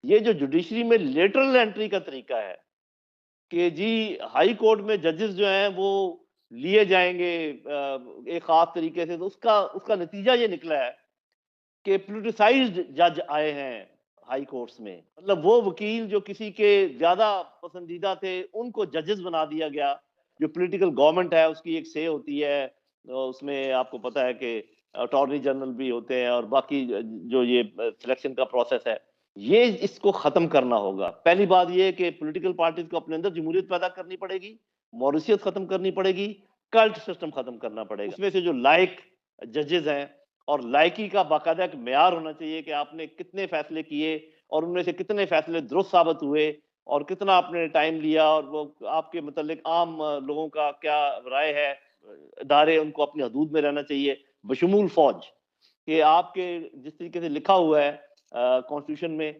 یہ جو جوڈیشری میں لیٹرل انٹری کا طریقہ ہے کہ جی ہائی کورٹ میں ججز جو ہیں وہ لیے جائیں گے ایک خاص طریقے سے، تو اس کا نتیجہ یہ نکلا ہے کہ پولیٹیسائزڈ جج آئے ہیں ہائی کورٹس میں، مطلب وہ وکیل جو کسی کے زیادہ پسندیدہ تھے ان کو ججز بنا دیا گیا۔ جو پولیٹیکل گورنمنٹ ہے اس کی ایک سے ہوتی ہے، اس میں آپ کو پتا ہے کہ اٹارنی جنرل بھی ہوتے ہیں اور باقی جو یہ سلیکشن کا پروسیس ہے، یہ اس کو ختم کرنا ہوگا۔ پہلی بات یہ کہ پولیٹیکل پارٹیز کو اپنے اندر جمہوریت پیدا کرنی پڑے گی، موروثیت ختم کرنی پڑے گی، کلٹ سسٹم ختم کرنا پڑے گا۔ اس میں سے جو لائق ججز ہیں اور لائکی کا باقاعدہ ایک معیار ہونا چاہیے کہ آپ نے کتنے فیصلے کیے اور ان میں سے کتنے فیصلے درست ثابت ہوئے اور کتنا آپ نے ٹائم لیا، اور وہ آپ کے متعلق عام لوگوں کا کیا رائے ہے۔ ادارے ان کو اپنی حدود میں رہنا چاہیے بشمول فوج، کہ آپ کے جس طریقے سے لکھا ہوا ہے کانسٹیٹیوشن میں